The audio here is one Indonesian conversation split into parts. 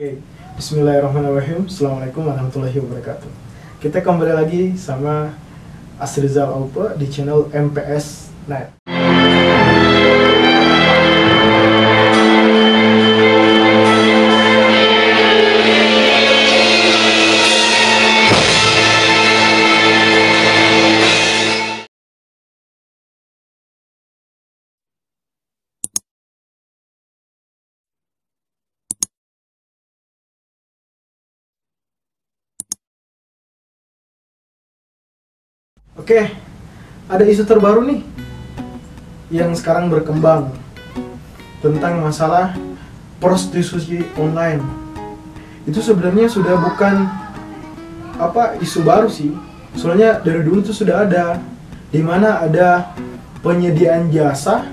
Oke, Bismillahirrahmanirrahim. Assalamualaikum warahmatullahi wabarakatuh. Kita kembali lagi sama Asrizal Aupe di channel MPS Net. Oke, ada isu terbaru nih yang sekarang berkembang tentang masalah prostitusi online. Itu sebenarnya sudah bukan isu baru sih. Soalnya dari dulu tuh sudah ada, di mana ada penyediaan jasa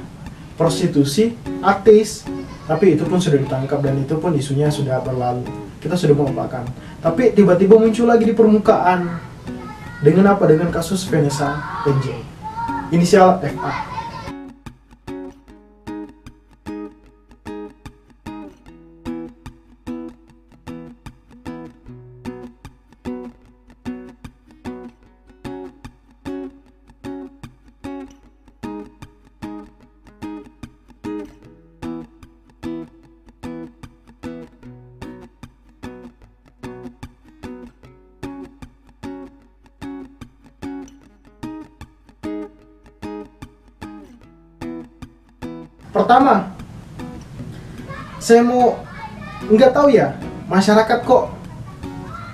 prostitusi artis, tapi itu pun sudah ditangkap dan itu pun isunya sudah berlalu. Kita sudah melupakan. Tapi tiba-tiba muncul lagi di permukaan. Dengan apa? Dengan kasus Vanessa PJ, inisial FA. Pertama, saya nggak tahu ya, masyarakat kok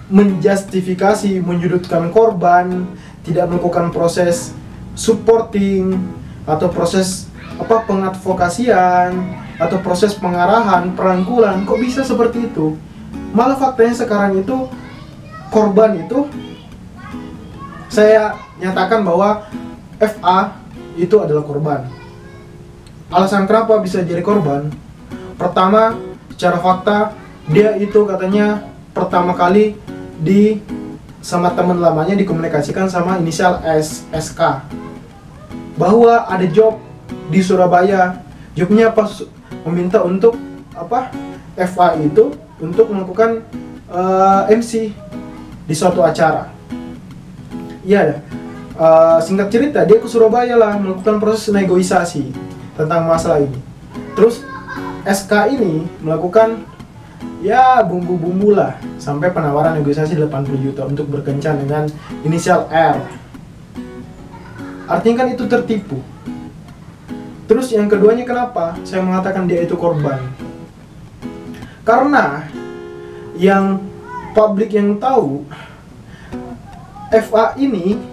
menjustifikasi, menyudutkan korban, tidak melakukan proses supporting atau proses pengadvokasian atau proses pengarahan, perangkulan. Kok bisa seperti itu? Malah faktanya sekarang itu korban itu saya nyatakan bahwa FA itu adalah korban. Alasan kenapa bisa jadi korban? Pertama, secara fakta dia itu katanya pertama kali sama teman lamanya dikomunikasikan sama inisial SK bahwa ada job di Surabaya. Jobnya meminta untuk FA itu untuk melakukan MC di suatu acara. Iya, singkat cerita dia ke Surabaya lah melakukan proses negosiasi tentang masalah ini. Terus SK ini melakukan bumbu-bumbu lah sampai penawaran negosiasi 80 juta untuk berkencan dengan inisial R. Artinya kan itu tertipu. Terus yang keduanya, kenapa saya mengatakan dia itu korban? Karena yang publik yang tahu, FA ini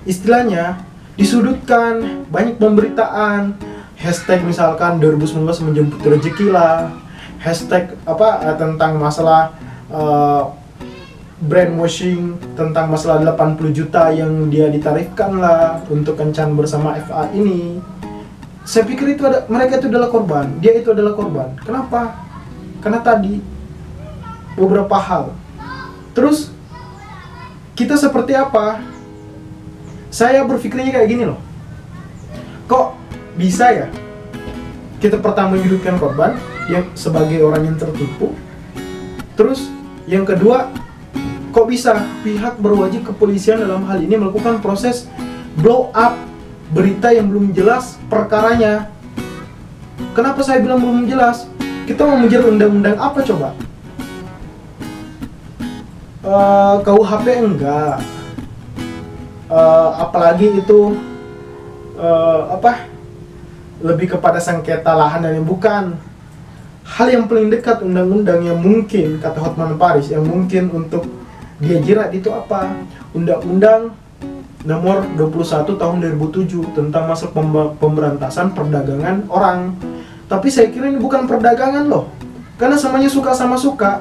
istilahnya disudutkan, banyak pemberitaan, hashtag misalkan 2019 menjemput rezeki lah, hashtag tentang masalah brainwashing, tentang masalah 80 juta yang dia ditarifkan lah untuk kencan bersama FA ini. Saya pikir mereka itu adalah korban, dia itu adalah korban. Kenapa? Karena tadi beberapa hal. Terus kita seperti apa? Saya berpikirnya kayak gini loh. Kok bisa ya kita pertama menyudutkan korban yang sebagai orang yang tertipu. Terus yang kedua, kok bisa pihak berwajib kepolisian dalam hal ini melakukan proses blow up berita yang belum jelas perkaranya. Kenapa saya bilang belum jelas? Kita mau mengejar undang-undang apa coba? KUHP enggak. Apalagi itu lebih kepada sengketa lahan dan yang bukan. Hal yang paling dekat undang-undang yang mungkin, kata Hotman Paris, yang mungkin untuk dia jerat itu apa? Undang-undang nomor 21 tahun 2007 tentang masalah pemberantasan perdagangan orang. Tapi saya kira ini bukan perdagangan loh, karena semuanya suka sama suka.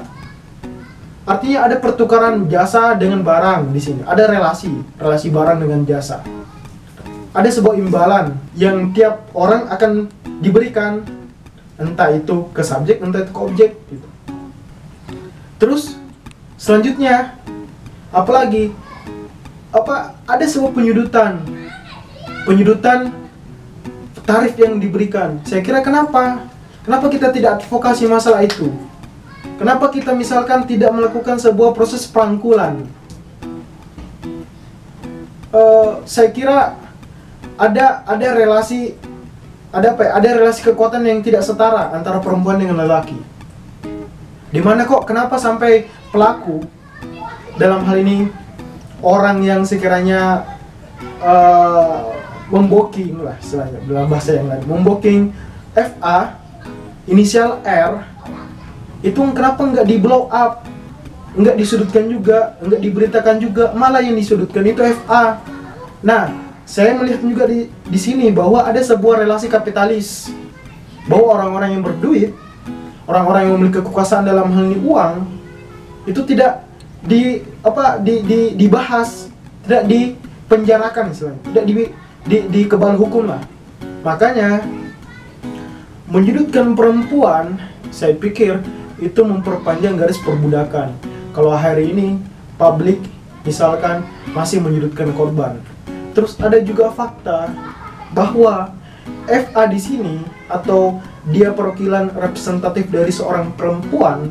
Artinya ada pertukaran jasa dengan barang di sini. Ada relasi barang dengan jasa. Ada sebuah imbalan yang tiap orang akan diberikan, entah itu ke subjek, entah itu ke objek gitu. Terus selanjutnya apalagi? Ada sebuah penyudutan tarif yang diberikan. Saya kira kenapa kita tidak advokasi masalah itu? Kenapa kita misalkan tidak melakukan sebuah proses perangkulan? Saya kira ada relasi, ada relasi kekuatan yang tidak setara antara perempuan dengan lelaki. Dimana kok kenapa sampai pelaku dalam hal ini orang yang sekiranya memboking lah istilahnya dalam bahasa yang lain, memboking FA inisial R itu kenapa nggak di blow up, nggak disudutkan juga, nggak diberitakan juga, malah yang disudutkan itu FA. Nah, saya melihat juga di sini bahwa ada sebuah relasi kapitalis, bahwa orang-orang yang berduit, orang-orang yang memiliki kekuasaan dalam hal ini uang, itu tidak dibahas, tidak dipenjarakan istilahnya, tidak di kebal hukum lah. Makanya menyudutkan perempuan, saya pikir itu memperpanjang garis perbudakan. Kalau hari ini publik misalkan masih menyudutkan korban, terus ada juga fakta bahwa FA di sini atau dia perwakilan representatif dari seorang perempuan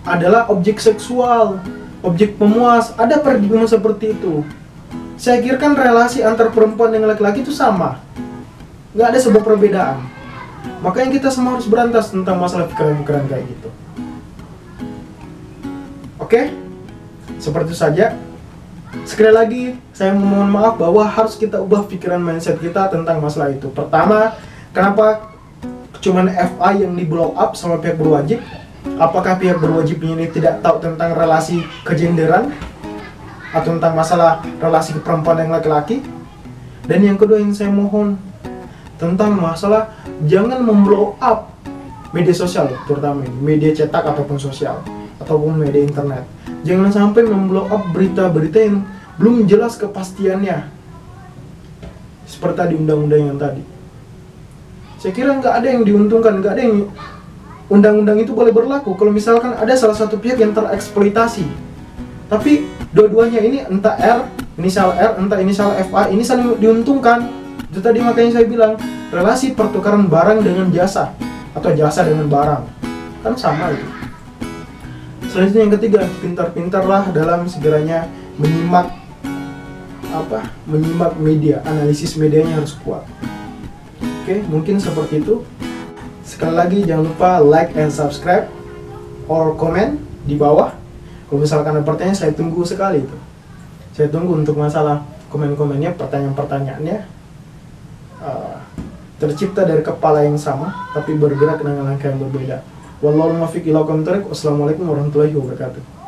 adalah objek seksual, objek pemuas. Ada paradigma seperti itu. Saya kira kan relasi antar perempuan dengan laki-laki itu sama, nggak ada sebuah perbedaan. Makanya kita semua harus berantas tentang masalah pikiran-pikiran kayak gitu. Oke? Seperti itu saja. Sekali lagi, saya mohon maaf bahwa harus kita ubah pikiran mindset kita tentang masalah itu. Pertama, kenapa cuman FA yang di blow up sama pihak berwajib? Apakah pihak berwajib ini tidak tahu tentang relasi kegenderan atau tentang masalah relasi perempuan dan laki-laki? Dan yang kedua yang saya mohon tentang masalah jangan memblow up media sosial, terutama media cetak ataupun sosial ataupun media internet. Jangan sampai memblow up berita-berita yang belum jelas kepastiannya, seperti tadi undang-undang yang tadi. Saya kira nggak ada yang diuntungkan, nggak ada yang undang-undang itu boleh berlaku kalau misalkan ada salah satu pihak yang tereksploitasi. Tapi dua-duanya ini entah inisial R, entah inisial FA ini saling diuntungkan. Itu tadi makanya saya bilang relasi pertukaran barang dengan jasa atau jasa dengan barang kan sama itu. Selanjutnya yang ketiga, pintar-pintarlah dalam segeranya menyimak media, analisis medianya harus kuat. Oke, mungkin seperti itu. Sekali lagi jangan lupa like and subscribe or comment di bawah. Kalau misalkan ada pertanyaan, saya tunggu sekali itu. Saya tunggu untuk masalah komen-komennya, pertanyaan-pertanyaannya. Tercipta dari kepala yang sama tapi bergerak dengan langkah yang berbeda. Wallahu muwaffiq ila aqwamit thoriq. Wassalamualaikum warahmatullahi wabarakatuh.